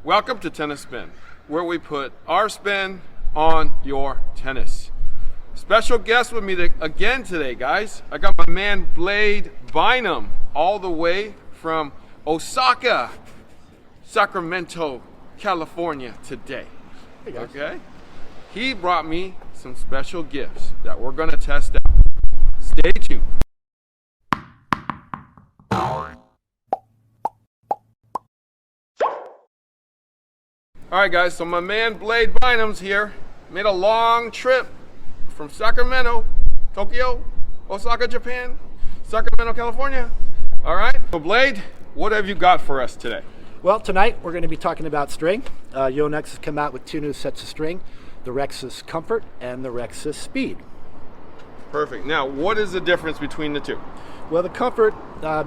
Welcome to Tennis Spin, where we put our spin on your tennis. Special guest with me again today, guys. I got my man Blayde all the way from Osaka, Sacramento, California today. Hey guys. Okay? He brought me some special gifts that we're gonna test out. Stay tuned. All right, guys, so my man Blayde Bynum's here. Made a long trip from Sacramento, Tokyo, Osaka, Japan, Sacramento, California. All right, so Blayde, what have you got for us today? Well, tonight we're going to be talking about string. Yonex has come out with two new sets of string, the Rexis Comfort and the Rexis Speed. Perfect. Now, what is the difference between the two? Well, the Comfort,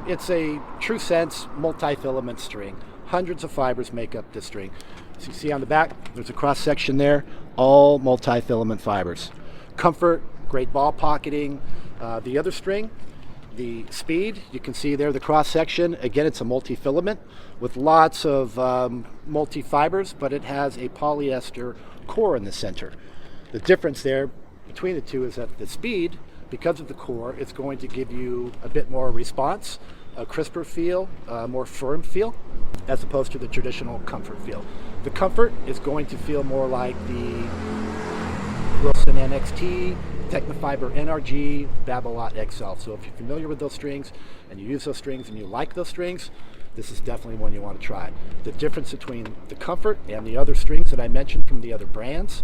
it's a true sense multi-filament string. Hundreds of fibers make up this string. So you see on the back, there's a cross section there, all multi-filament fibers. Comfort, great ball pocketing. The other string, the Speed, you can see there the cross section. Again, it's a multi-filament with lots of multi-fibers, but it has a polyester core in the center. The difference there between the two is that the Speed, because of the core, it's going to give you a bit more response, a crisper feel, a more firm feel, as opposed to the traditional Comfort feel. The Comfort is going to feel more like the Wilson NXT, Technofiber NRG, Babolat XL. So if you're familiar with those strings and you use those strings and you like those strings, this is definitely one you want to try. The difference between the Comfort and the other strings that I mentioned from the other brands,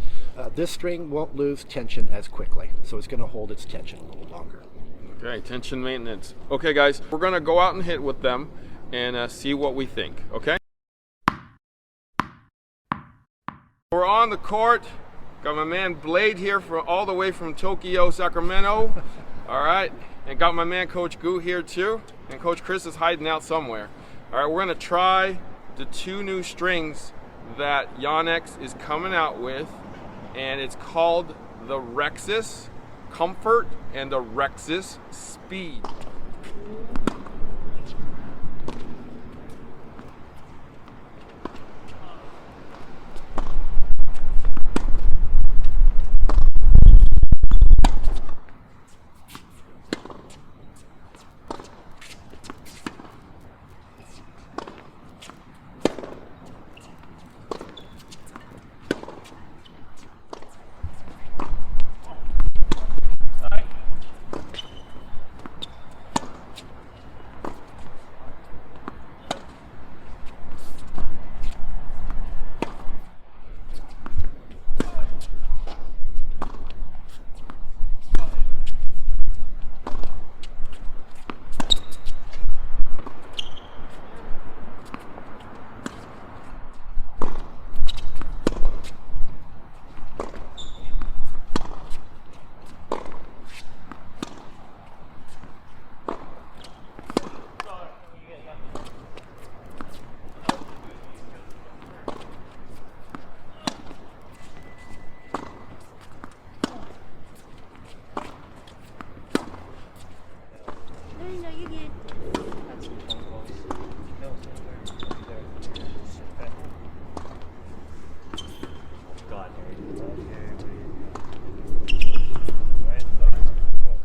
this string won't lose tension as quickly. So it's going to hold its tension a little longer. Okay, tension maintenance. Okay, guys, we're going to go out and hit with them and see what we think, okay? We're on the court. Got my man Blayde here all the way from Tokyo, Sacramento. All right, and got my man Coach Gu here too. And Coach Chris is hiding out somewhere. All right, we're gonna try the two new strings that Yonex is coming out with. And it's called the Rexis Comfort and the Rexis Speed.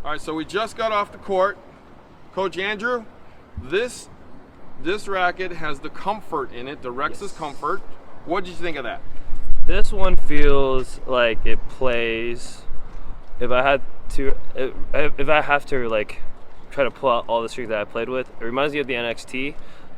All right, so we just got off the court. Coach Andrew, this racket has the Comfort in it, the Rexis Comfort. What did you think of that? This one feels like it plays. If I have to like try to pull out all the strings that I played with, it reminds me of the NXT.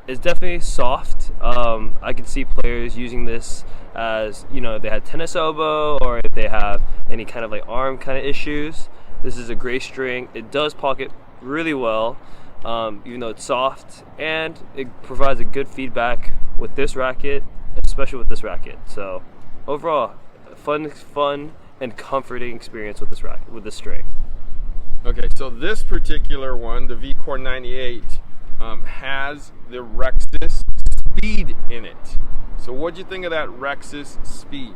It's definitely soft. I can see players using this as, you know, if they had tennis elbow or if they have any kind of like arm kind of issues. This is a great string. It does pocket really well, even though it's soft, and it provides a good feedback with this racket, especially with this racket. So overall, fun and comforting experience with this racket, with this string. Okay, so this particular one, the V-Core 98, has the Rexis Speed in it. So what do you think of that Rexis Speed?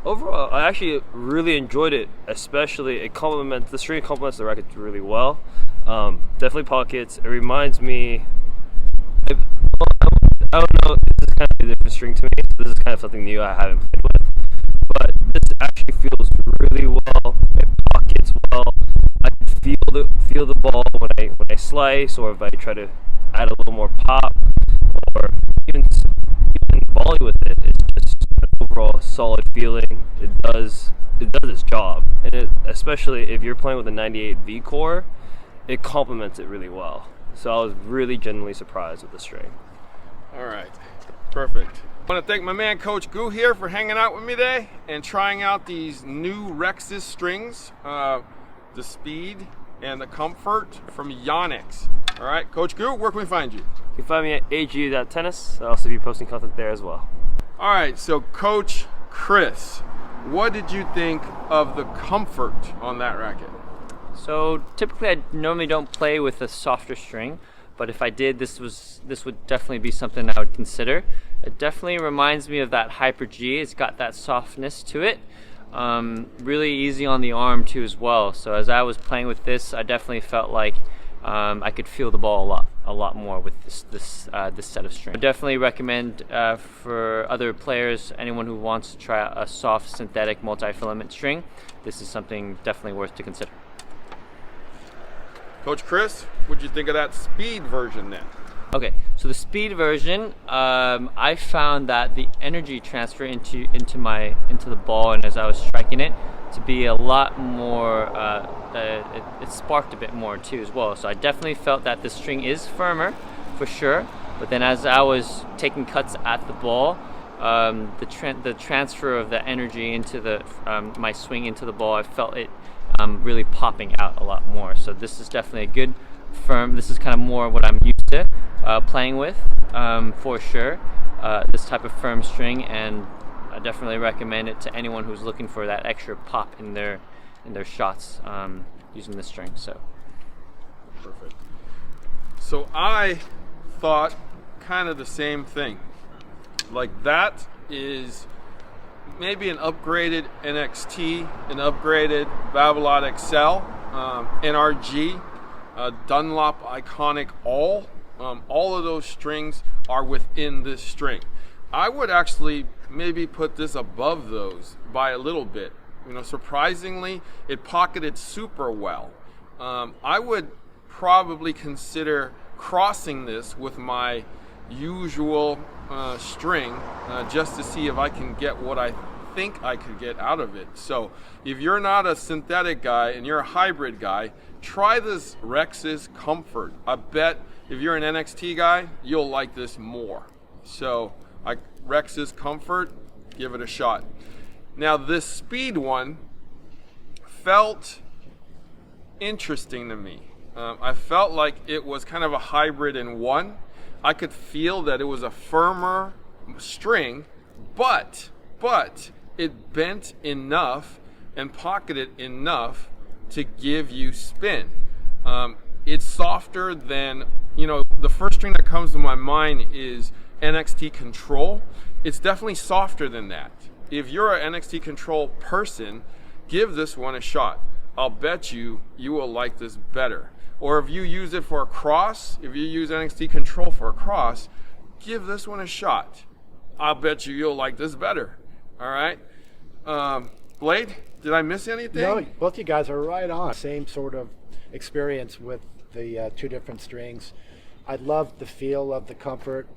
Overall, I actually really enjoyed it, especially the string complements the racket really well. Definitely pockets. It reminds me, I don't know, this is kind completely different string to me. So this is kind of something new I haven't played with. But this actually feels really well. It pockets well. I can feel the ball when I slice, or if I try to add a little more pop, or even volley with it. It's just an overall solid feeling. It does its job, and especially if you're playing with a 98 V core, it complements it really well. So I was really genuinely surprised with the string. All right, perfect. I want to thank my man Coach Gu here for hanging out with me today and trying out these new Rexis strings, the speed and the comfort from Yonex. All right, Coach Gu, where can we find you? You can find me at agu.tennis. I'll also be posting content there as well. All right, so Coach Chris, what did you think of the comfort on that racket? So typically I normally don't play with a softer string, but if I did, this would definitely be something I would consider. It definitely reminds me of that Hyper G. It's got that softness to it. Really easy on the arm too as well. So as I was playing with this, I definitely felt like I could feel the ball a lot more with this set of string. I definitely recommend for other players, anyone who wants to try a soft synthetic multi-filament string, this is something definitely worth to consider. Coach Chris, what'd you think of that speed version then? Okay, so the speed version, I found that the energy transfer into the ball, and as I was striking it, to be a lot more. It sparked a bit more too as well. So I definitely felt that the string is firmer, for sure. But then as I was taking cuts at the ball, the transfer of the energy into my swing into the ball, I felt it really popping out a lot more. So this is definitely a good firm. This is kind of more what I'm used to playing with, for sure. This type of firm string, and I definitely recommend it to anyone who's looking for that extra pop in their shots using this string. So perfect. So I thought kind of the same thing. Like, that is maybe an upgraded NXT, an upgraded Babolat XL, NRG, Dunlop Iconic all of those strings are within this string. I would actually maybe put this above those by a little bit. You know, surprisingly, it pocketed super well. I would probably consider crossing this with my usual string just to see if I can get what I think I could get out of it. So if you're not a synthetic guy and you're a hybrid guy, try this Rexis Comfort. I bet if you're an NXT guy, you'll like this more. So Rexis Comfort, give it a shot. Now this speed one felt interesting to me. I felt like it was kind of a hybrid in one. I could feel that it was a firmer string, but it bent enough and pocketed enough to give you spin. It's softer than, the first string that comes to my mind is NXT Control. It's definitely softer than that. If you're an NXT Control person, give this one a shot. I'll bet you will like this better. Or if you use it for a cross, if you use NXT Control for a cross, give this one a shot. I'll bet you'll like this better. All right? Blayde, did I miss anything? No, both you guys are right on. Same sort of experience with the two different strings. I love the feel of the Comfort.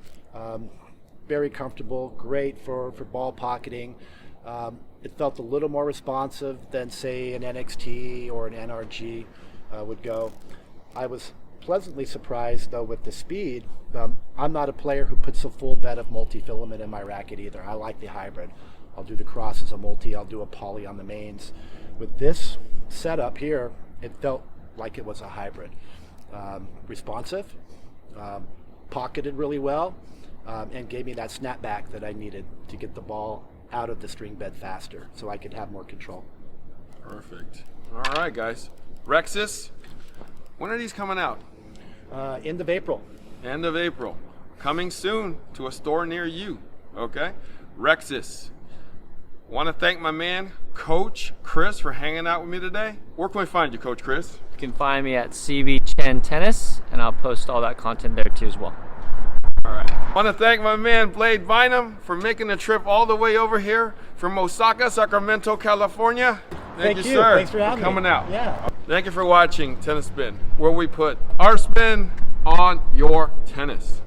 Very comfortable, great for ball pocketing. It felt a little more responsive than, say, an NXT or an NRG would go. I was pleasantly surprised, though, with the speed. I'm not a player who puts a full bed of multifilament in my racket either. I like the hybrid. I'll do the cross as a multi, I'll do a poly on the mains. With this setup here, it felt like it was a hybrid. Responsive, pocketed really well, and gave me that snapback that I needed to get the ball out of the string bed faster so I could have more control. Perfect. All right, guys. Rexis, when are these coming out? End of April. End of April. Coming soon to a store near you. Okay? Rexis. Want to thank my man, Coach Chris, for hanging out with me today. Where can we find you, Coach Chris? you can find me at CB Chien Tennis, and I'll post all that content there too as well. All right. I want to thank my man Blayde Bynum for making the trip all the way over here from Osaka, Sacramento, California. Thank you, sir. Thanks for having me. Coming out. Yeah. Thank you for watching Tennis Spin, where we put our spin on your tennis.